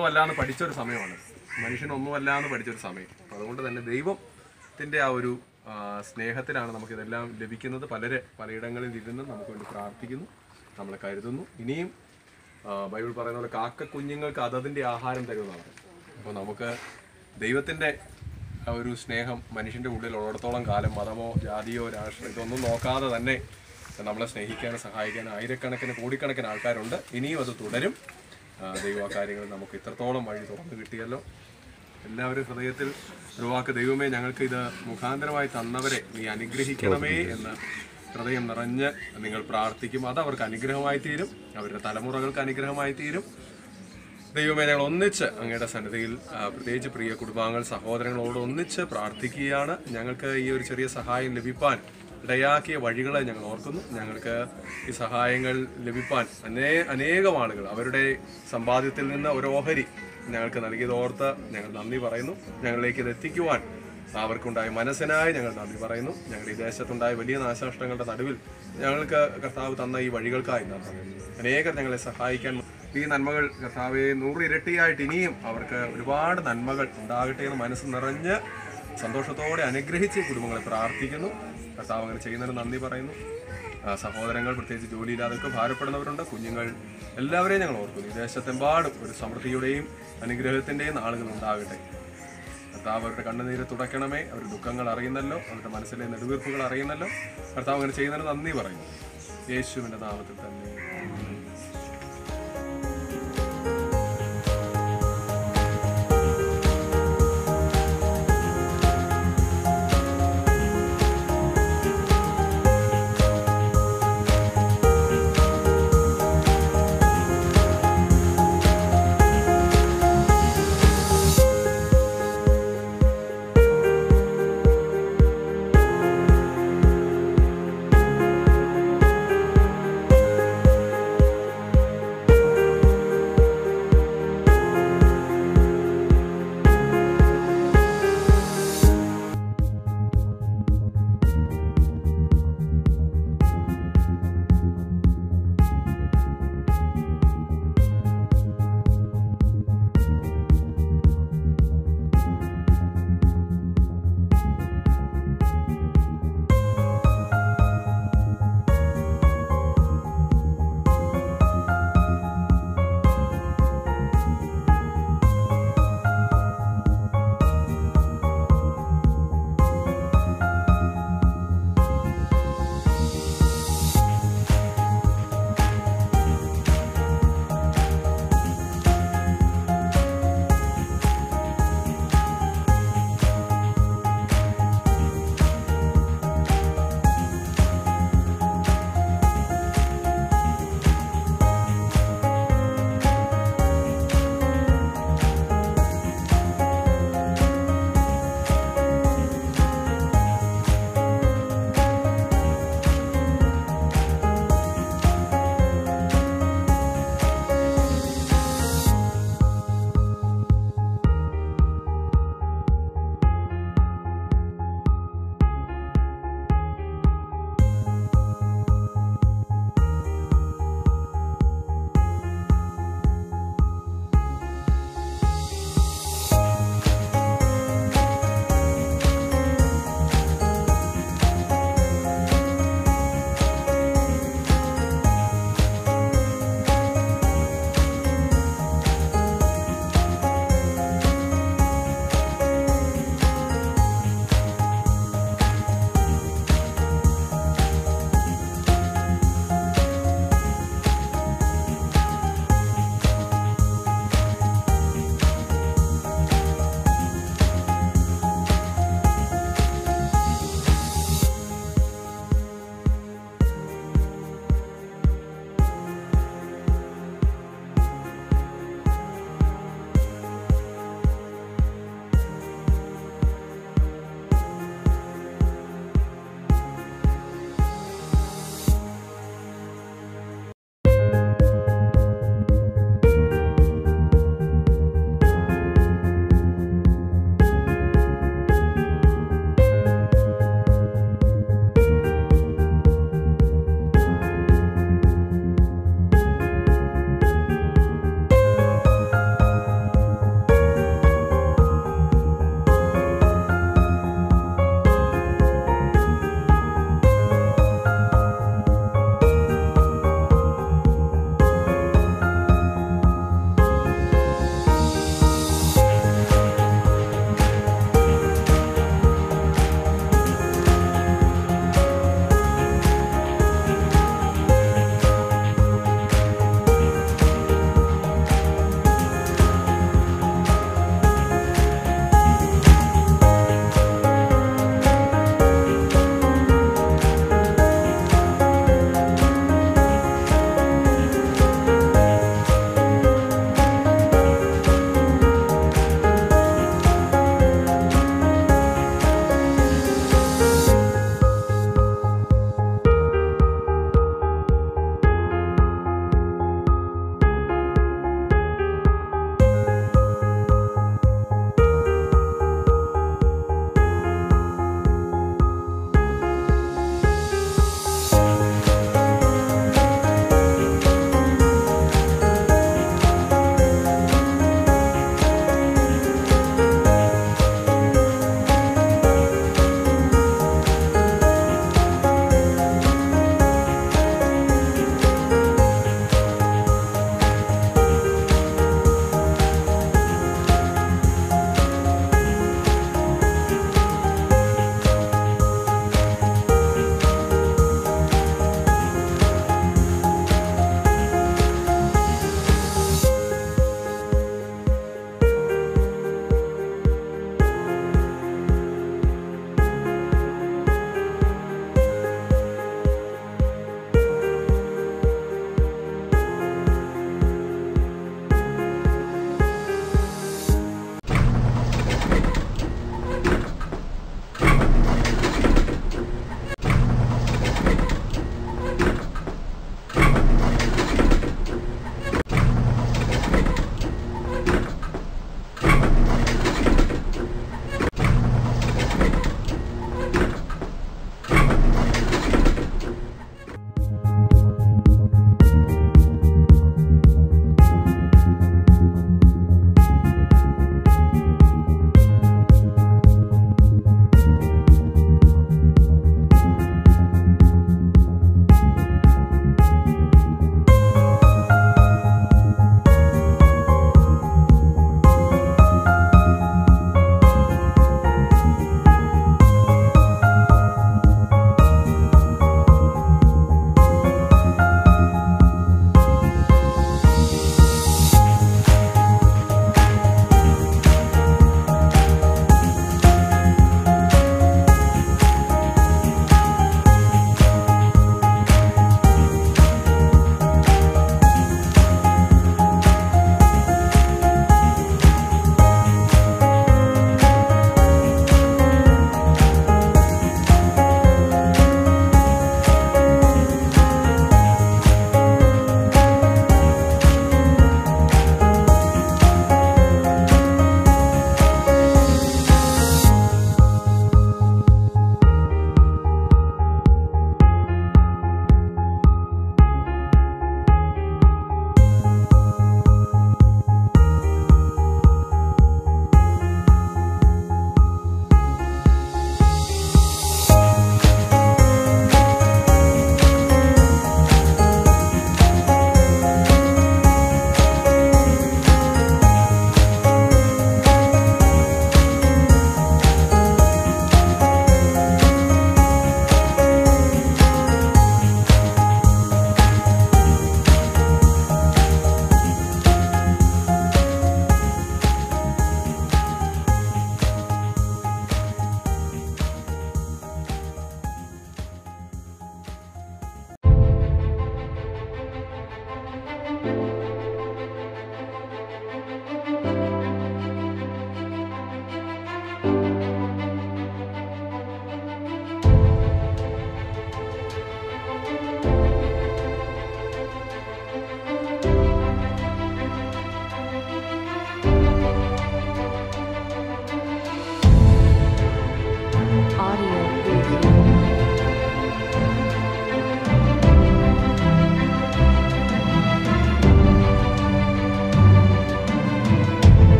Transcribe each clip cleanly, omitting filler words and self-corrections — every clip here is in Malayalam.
ഒന്നുമല്ലാന്ന് പഠിച്ചൊരു സമയമാണ്. മനുഷ്യനൊന്നുമല്ലാന്ന് പഠിച്ചൊരു സമയം. അതുകൊണ്ട് തന്നെ ദൈവത്തിൻ്റെ ആ ഒരു സ്നേഹത്തിലാണ് നമുക്കിതെല്ലാം ലഭിക്കുന്നത്. പലയിടങ്ങളിൽ ഇരുന്ന് നമുക്ക് വേണ്ടി പ്രാർത്ഥിക്കുന്നു, നമ്മളെ കരുതുന്നു. ഇനിയും ബൈബിൾ പറയുന്ന പോലെ കാക്ക കുഞ്ഞുങ്ങൾക്ക് അതതിൻ്റെ ആഹാരം തരുമെന്നാണ്. അപ്പോൾ നമുക്ക് ദൈവത്തിൻ്റെ ആ ഒരു സ്നേഹം മനുഷ്യൻ്റെ ഉള്ളിൽ ഉള്ളിടത്തോളം കാലം മതമോ ജാതിയോ രാഷ്ട്രീയോ ഇതൊന്നും നോക്കാതെ തന്നെ നമ്മളെ സ്നേഹിക്കാനും സഹായിക്കാനും ആയിരക്കണക്കിന് കോടിക്കണക്കിന് ആൾക്കാരുണ്ട്. ഇനിയും അത് തുടരും. ദൈവ കാര്യങ്ങൾ നമുക്ക് ഇത്രത്തോളം വഴി തുറന്നു കിട്ടിയല്ലോ. എല്ലാവരും ഹൃദയത്തിൽ ഒരു വാക്ക്, ദൈവമേ ഞങ്ങൾക്ക് ഇത് മുഖാന്തരമായി തന്നവരെ നീ അനുഗ്രഹിക്കണമേ എന്ന് ഹൃദയം നിറഞ്ഞ് നിങ്ങൾ പ്രാർത്ഥിക്കും. അത് അവർക്ക് അനുഗ്രഹമായി തീരും, അവരുടെ തലമുറകൾക്ക് അനുഗ്രഹമായി തീരും. ദൈവമേ ഞങ്ങൾ ഒന്നിച്ച് അങ്ങയുടെ സന്നിധിയിൽ പ്രത്യേകിച്ച് പ്രിയ കുടുംബാംഗങ്ങൾ സഹോദരങ്ങളോട് ഒന്നിച്ച് പ്രാർത്ഥിക്കുകയാണ്. ഞങ്ങൾക്ക് ഈ ഒരു ചെറിയ സഹായം ലഭിപ്പാൻ ഇടയാക്കിയ വഴികളെ ഞങ്ങൾ ഓർക്കുന്നു. ഞങ്ങൾക്ക് ഈ സഹായങ്ങൾ ലഭിപ്പാൻ അനേകം ആളുകൾ അവരുടെ സമ്പാദ്യത്തിൽ നിന്ന് ഒരു ഓഹരി ഞങ്ങൾക്ക് നൽകിയതോർത്ത് ഞങ്ങൾ നന്ദി പറയുന്നു. ഞങ്ങളിലേക്ക് ഇത് എത്തിക്കുവാൻ അവർക്കുണ്ടായ മനസ്സിനായി ഞങ്ങൾ നന്ദി പറയുന്നു. ഞങ്ങളുടെ ഈ ദേശത്തുണ്ടായ വലിയ നാശനഷ്ടങ്ങളുടെ നടുവിൽ ഞങ്ങൾക്ക് കർത്താവ് തന്ന ഈ വഴികൾക്കായി നന്ദി. അനേകർ ഞങ്ങളെ സഹായിക്കാൻ ഈ നന്മകൾ കർത്താവെ 100 ഇരട്ടിയായിട്ട് ഇനിയും അവർക്ക് ഒരുപാട് നന്മകൾ ഉണ്ടാകട്ടെ എന്ന് മനസ്സ് നിറഞ്ഞ് സന്തോഷത്തോടെ അനുഗ്രഹിച്ച് കുടുംബങ്ങളെ പ്രാർത്ഥിക്കുന്നു. കർത്താവ് അങ്ങനെ ചെയ്യുന്നതിന് നന്ദി പറയുന്നു. സഹോദരങ്ങൾ പ്രത്യേകിച്ച് ജോലിയില്ലാതൊക്കെ ഭാരപ്പെടുന്നവരുണ്ട്, കുഞ്ഞുങ്ങൾ എല്ലാവരെയും ഞങ്ങൾ ഓർക്കുന്നു. ഈ ദേശത്തെമ്പാടും ഒരു സമൃദ്ധിയുടെയും അനുഗ്രഹത്തിൻ്റെയും നാളുകൾ ഉണ്ടാകട്ടെ. കർത്താവ് അവരുടെ കണ്ണുനീര് തുടയ്ക്കണമേ. അവരുടെ ദുഃഖങ്ങൾ അറിയുന്നല്ലോ, അവരുടെ മനസ്സിലെ നെടുവീർപ്പുകൾ അറിയുന്നല്ലോ. കർത്താവ് അങ്ങനെ ചെയ്യുന്നതിന് നന്ദി പറയുന്നു. യേശുവിൻ്റെ നാമത്തിൽ തന്നെ.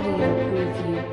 audio review.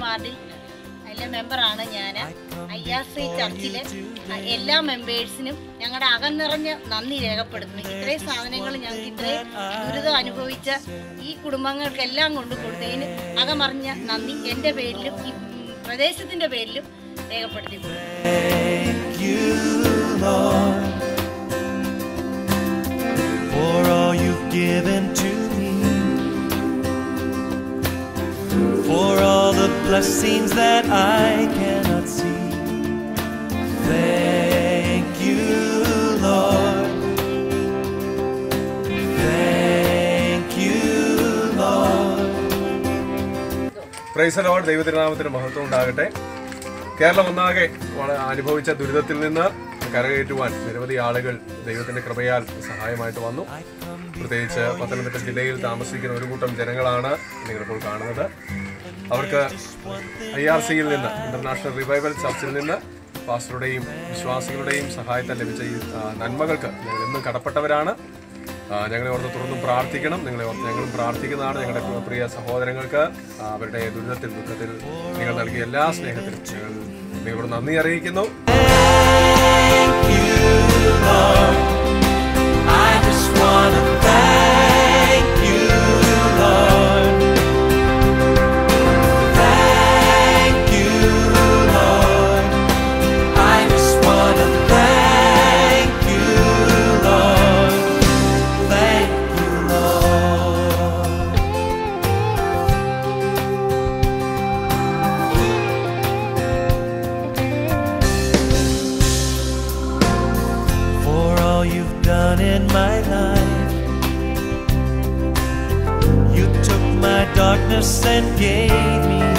വാർഡിൽ അതിലെ മെമ്പറാണ് ഞാൻ. IRC ചർച്ചിലെ എല്ലാ മെമ്പേഴ്സിനും ഞങ്ങളുടെ അകം നിറഞ്ഞ നന്ദി രേഖപ്പെടുത്തുന്നു. ഇത്രയും സാധനങ്ങൾ ഞങ്ങൾക്ക് ഇത്രയും ദുരിതം അനുഭവിച്ച ഈ കുടുംബങ്ങൾക്കെല്ലാം കൊണ്ടു കൊടുത്തതിന് അകമറിഞ്ഞ നന്ദി എൻ്റെ പേരിലും ഈ പ്രദേശത്തിൻ്റെ പേരിലും രേഖപ്പെടുത്തിയിട്ടുണ്ട്. For all the blessings that I cannot see, thank you, Lord. Thank you, Lord. Praise the Lord. ദൈവത്തിരുനാമത്തിന് മഹത്വം ഉണ്ടാകട്ടെ. കേരളം ഒന്നാകെ അനുഭവിച്ച ദുരിതത്തിൽ നിന്ന് കരകയറ്റുവാൻ നിരവധി ആളുകൾ ദൈവത്തിന്റെ കൃപയാൽ സഹായമായിട്ട് വന്നു. പ്രത്യേകിച്ച് പത്തനംതിട്ട ജില്ലയിൽ താമസിക്കുന്ന ഒരു കൂട്ടം ജനങ്ങളാണ് നിങ്ങളിപ്പോൾ കാണുന്നത്. അവർക്ക് IRCയിൽ നിന്ന്, ഇന്റർനാഷണൽ റിവൈവൽ ചർച്ചിൽ നിന്ന് പാസ്റ്ററുടെയും വിശ്വാസികളുടെയും സഹായത്താൽ ലഭിച്ച ഈ നന്മകൾക്ക് ഞങ്ങൾ എന്നും കടപ്പെട്ടവരാണ്. ഞങ്ങളെ ഓർത്ത് തുറന്നും പ്രാർത്ഥിക്കണം. നിങ്ങളെ ഓർത്ത് ഞങ്ങളും പ്രാർത്ഥിക്കുന്നതാണ്. ഞങ്ങളുടെ പ്രിയ സഹോദരങ്ങൾക്ക് അവരുടെ ദുരിതത്തിൽ ദുഃഖത്തിൽ നിങ്ങൾ നൽകിയ എല്ലാ സ്നേഹത്തിനും ഞങ്ങൾ നിങ്ങളോട് നന്ദി അറിയിക്കുന്നു. gave me